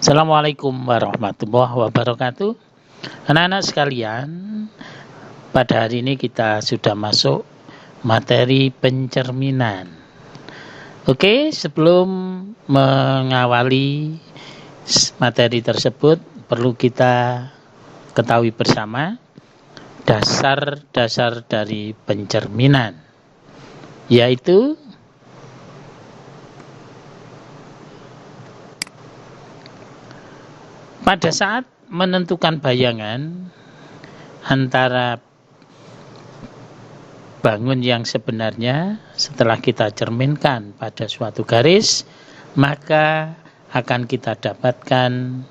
Assalamualaikum warahmatullahi wabarakatuh. Anak-anak sekalian, pada hari ini kita sudah masuk materi pencerminan. Oke, sebelum mengawali materi tersebut, perlu kita ketahui bersama dasar-dasar dari pencerminan, yaitu pada saat menentukan bayangan antara bangun yang sebenarnya setelah kita cerminkan pada suatu garis, maka akan kita dapatkan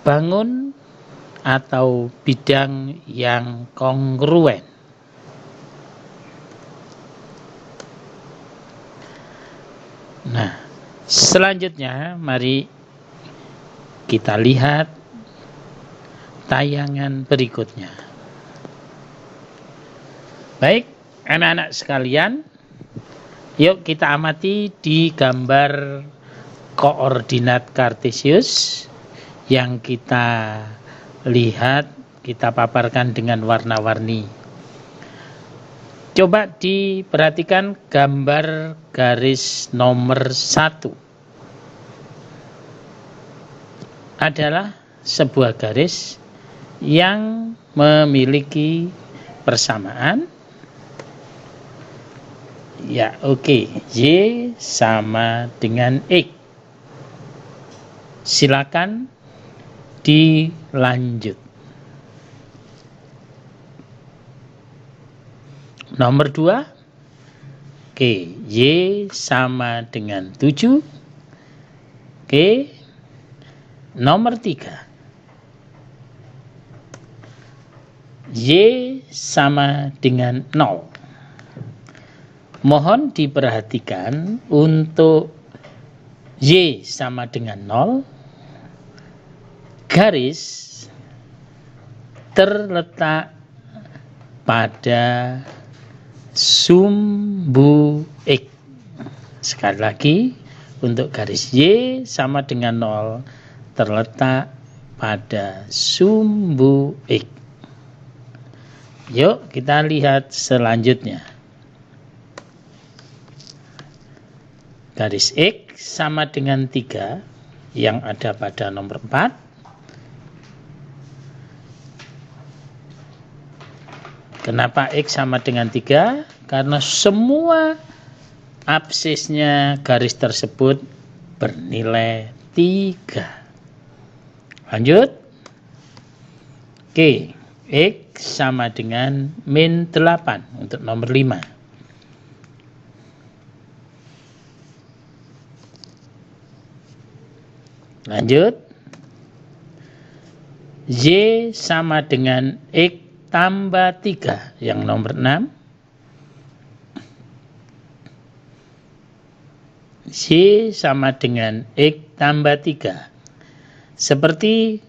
bangun atau bidang yang kongruen. Nah, selanjutnya mari kita lihat tayangan berikutnya. Baik, anak-anak sekalian, yuk kita amati di gambar koordinat kartesius yang kita lihat, kita paparkan dengan warna-warni. Coba diperhatikan gambar garis nomor 1. Adalah sebuah garis yang memiliki persamaan. Ya, oke. Y sama dengan X. Silakan dilanjut. Nomor 2. Oke, Y sama dengan 7. Oke. Nomor 3. Y sama dengan 0. Mohon diperhatikan untuk Y sama dengan 0, garis terletak pada sumbu X. Sekali lagi, untuk garis Y sama dengan 0 terletak pada sumbu X. Yuk kita lihat selanjutnya. Garis X sama dengan 3 yang ada pada nomor 4. Kenapa X sama dengan 3? Karena semua absisnya garis tersebut bernilai 3. Lanjut. Oke, X sama dengan min 8 untuk nomor 5. Lanjut. Y sama dengan X tambah 3 yang nomor 6. Y sama dengan X tambah 3. Seperti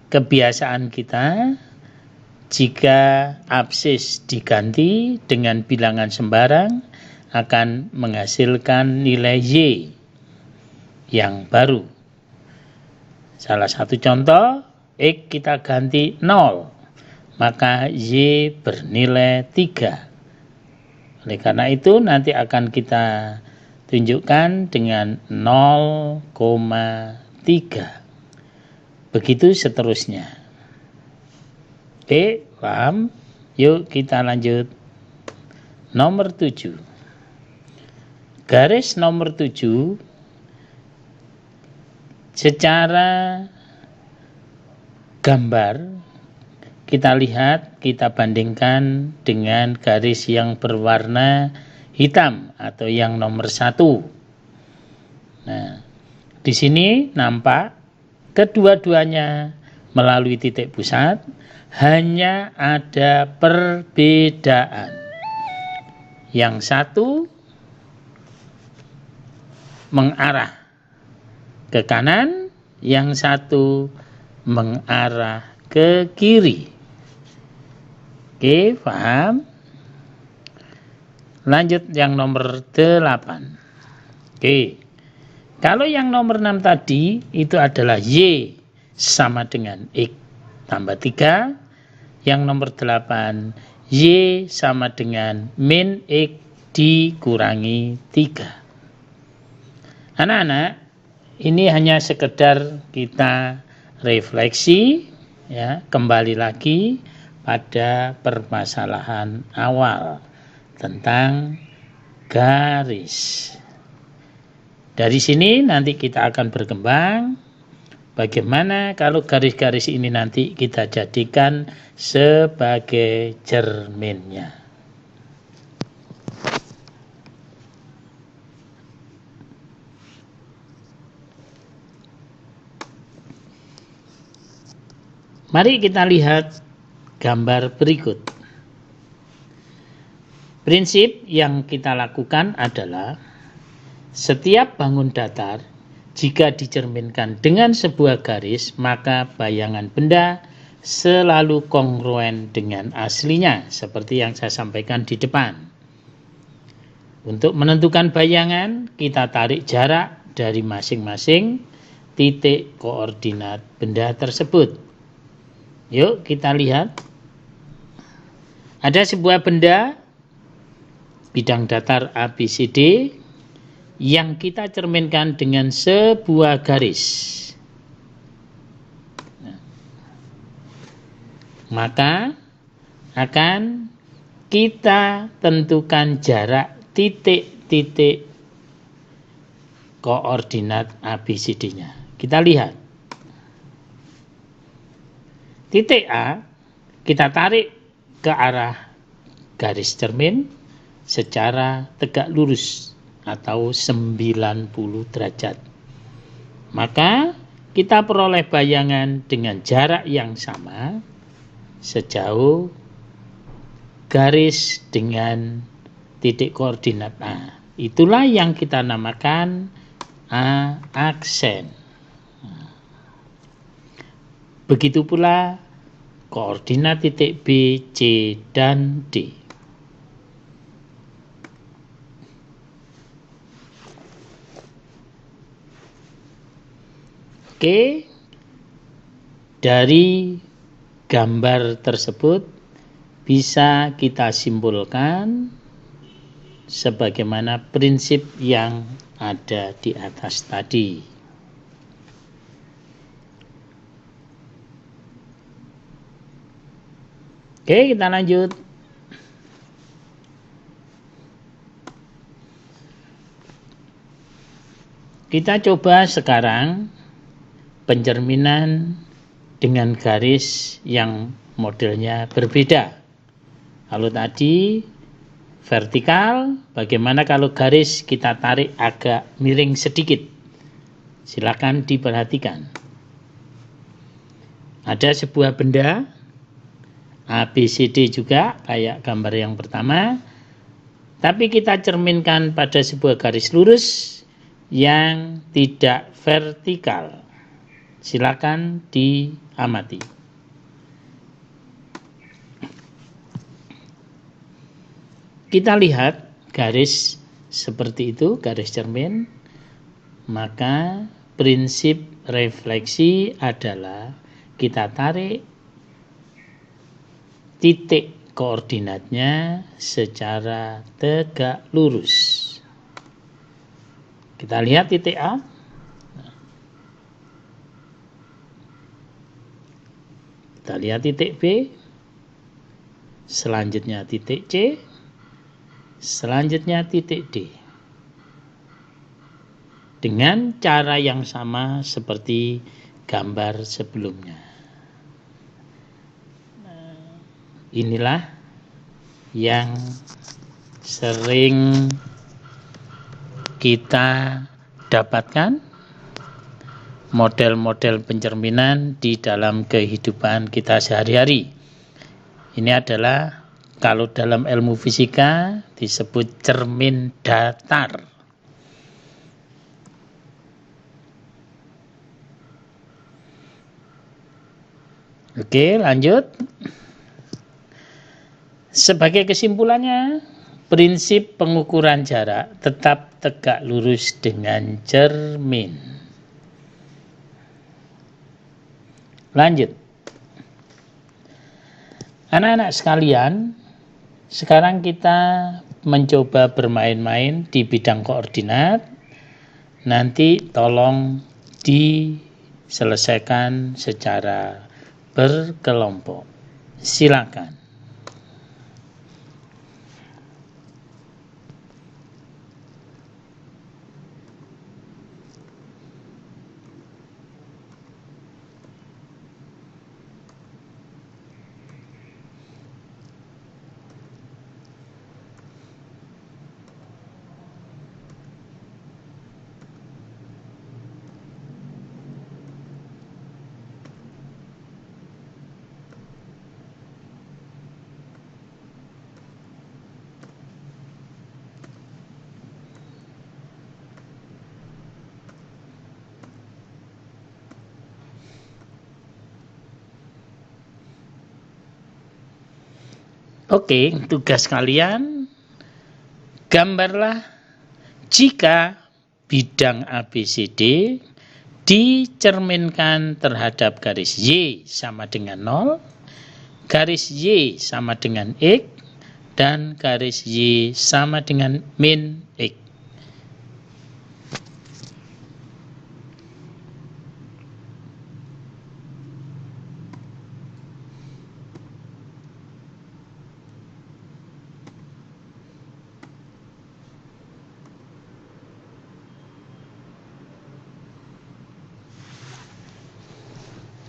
kebiasaan kita, jika absis diganti dengan bilangan sembarang akan menghasilkan nilai Y yang baru. Salah satu contoh, X kita ganti 0, maka Y bernilai 3. Oleh karena itu nanti akan kita tunjukkan dengan 0,3. Begitu seterusnya. Oke, paham? Yuk kita lanjut. Nomor 7. Garis nomor 7 secara gambar kita lihat, kita bandingkan dengan garis yang berwarna hitam atau yang nomor 1. Nah, di sini nampak kedua-duanya melalui titik pusat, hanya ada perbedaan. Yang satu mengarah ke kanan, yang satu mengarah ke kiri. Oke, paham? Lanjut yang nomor 8. Oke. Kalau yang nomor 6 tadi itu adalah Y sama dengan X tambah 3. Yang nomor 8 Y sama dengan min X dikurangi 3. Anak-anak, ini hanya sekedar kita refleksi, ya, kembali lagi pada permasalahan awal tentang garis. Dari sini nanti kita akan berkembang bagaimana kalau garis-garis ini nanti kita jadikan sebagai cerminnya. Mari kita lihat gambar berikut. Prinsip yang kita lakukan adalah setiap bangun datar jika dicerminkan dengan sebuah garis, maka bayangan benda selalu kongruen dengan aslinya, seperti yang saya sampaikan di depan. Untuk menentukan bayangan, kita tarik jarak dari masing-masing titik koordinat benda tersebut. Yuk kita lihat. Ada sebuah benda bidang datar ABCD yang kita cerminkan dengan sebuah garis. Maka akan kita tentukan jarak titik-titik koordinat ABCD-nya. Kita lihat. Titik A kita tarik ke arah garis cermin secara tegak lurus atau 90 derajat. Maka kita peroleh bayangan dengan jarak yang sama sejauh garis dengan titik koordinat A. Itulah yang kita namakan A aksen. Begitu pula koordinat titik B, C, dan D. Oke, dari gambar tersebut bisa kita simpulkan sebagaimana prinsip yang ada di atas tadi. Oke, kita lanjut. Kita coba sekarang pencerminan dengan garis yang modelnya berbeda. Kalau tadi vertikal, bagaimana kalau garis kita tarik agak miring sedikit? Silakan diperhatikan. Ada sebuah benda ABCD juga kayak gambar yang pertama, tapi kita cerminkan pada sebuah garis lurus yang tidak vertikal. Silakan diamati. Kita lihat garis seperti itu, garis cermin, maka prinsip refleksi adalah kita tarik titik koordinatnya secara tegak lurus. Kita lihat titik A. Kita lihat titik B. Selanjutnya titik C. Selanjutnya titik D. Dengan cara yang sama seperti gambar sebelumnya. Inilah yang sering kita dapatkan model-model pencerminan di dalam kehidupan kita sehari-hari. Ini adalah kalau dalam ilmu fisika disebut cermin datar. Oke, lanjut. Sebagai kesimpulannya, Prinsip pengukuran jarak tetap tegak lurus dengan cermin. Lanjut. Anak-anak sekalian, sekarang kita mencoba bermain-main di bidang koordinat. Nanti tolong diselesaikan secara berkelompok. Silakan. Oke, tugas kalian, gambarlah jika bidang ABCD dicerminkan terhadap garis Y sama dengan 0, garis Y sama dengan X, dan garis Y sama dengan min X.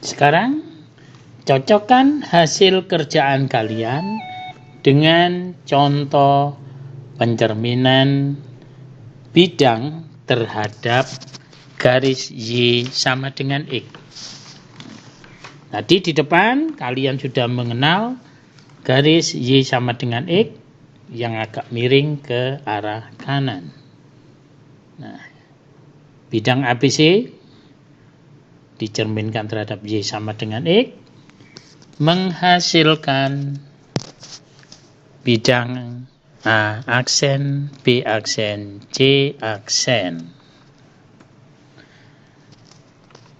Sekarang, cocokkan hasil kerjaan kalian dengan contoh pencerminan bidang terhadap garis Y sama dengan X. Tadi di depan kalian sudah mengenal garis Y sama dengan X yang agak miring ke arah kanan. Nah, bidang ABC dicerminkan terhadap Y sama dengan X, menghasilkan bidang A aksen, B aksen, C aksen.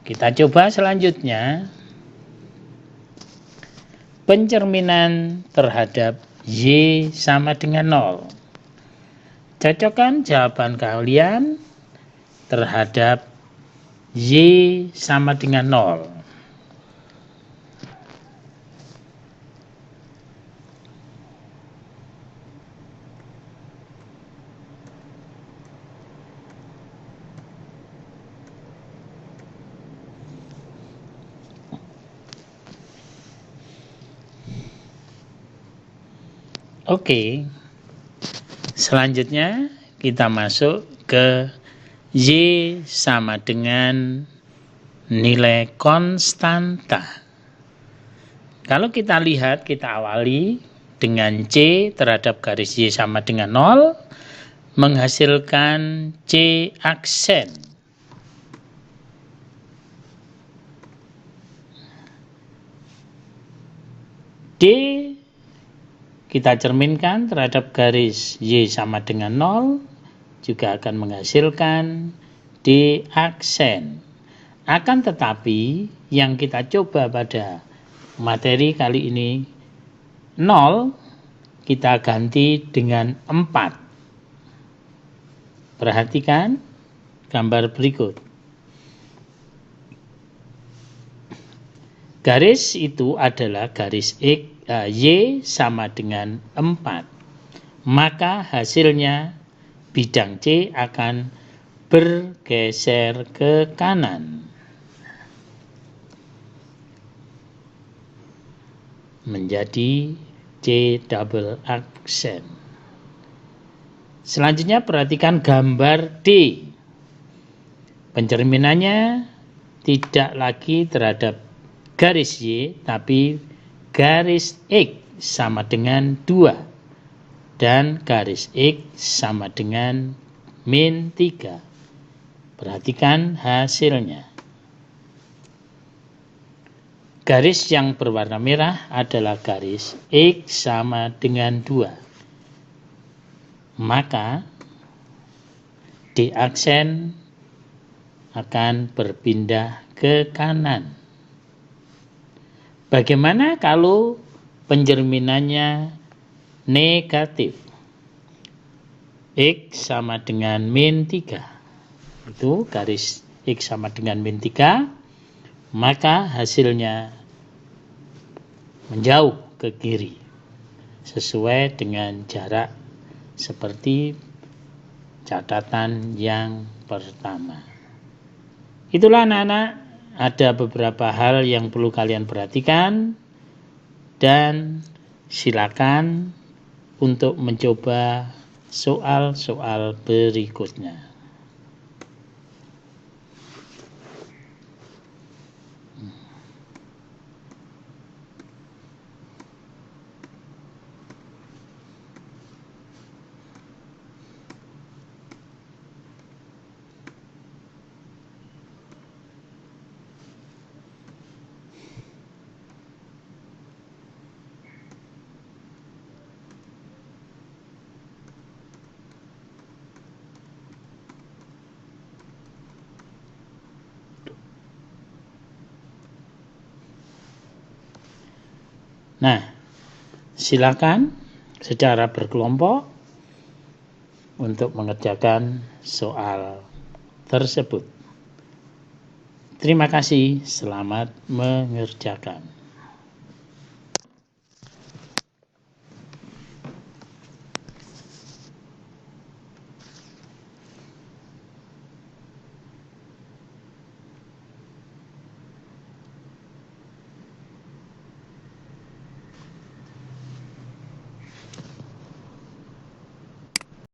Kita coba selanjutnya. Pencerminan terhadap Y sama dengan 0. Cocokkan jawaban kalian terhadap Y sama dengan 0. Oke, selanjutnya kita masuk ke Y sama dengan nilai konstanta. Kalau kita lihat, kita awali dengan C terhadap garis Y sama dengan 0, menghasilkan C aksen. D kita cerminkan terhadap garis Y sama dengan 0, juga akan menghasilkan D aksen. Akan tetapi yang kita coba pada materi kali ini 0 kita ganti dengan 4. Perhatikan gambar berikut. Garis itu adalah garis Y sama dengan 4. Maka hasilnya bidang C akan bergeser ke kanan. Menjadi C double aksen. Selanjutnya perhatikan gambar D. Pencerminannya tidak lagi terhadap garis Y, tapi garis X sama dengan 2 dan garis X sama dengan min 3. Perhatikan hasilnya. Garis yang berwarna merah adalah garis X sama dengan 2. maka D aksen akan berpindah ke kanan. Bagaimana kalau penjerminannya negatif? X sama dengan min 3. Itu garis X sama dengan min 3, maka hasilnya menjauh ke kiri sesuai dengan jarak seperti catatan yang pertama. Itulah anak-anak, ada beberapa hal yang perlu kalian perhatikan dan silakan untuk mencoba soal-soal berikutnya. Nah, silakan secara berkelompok untuk mengerjakan soal tersebut. Terima kasih, selamat mengerjakan.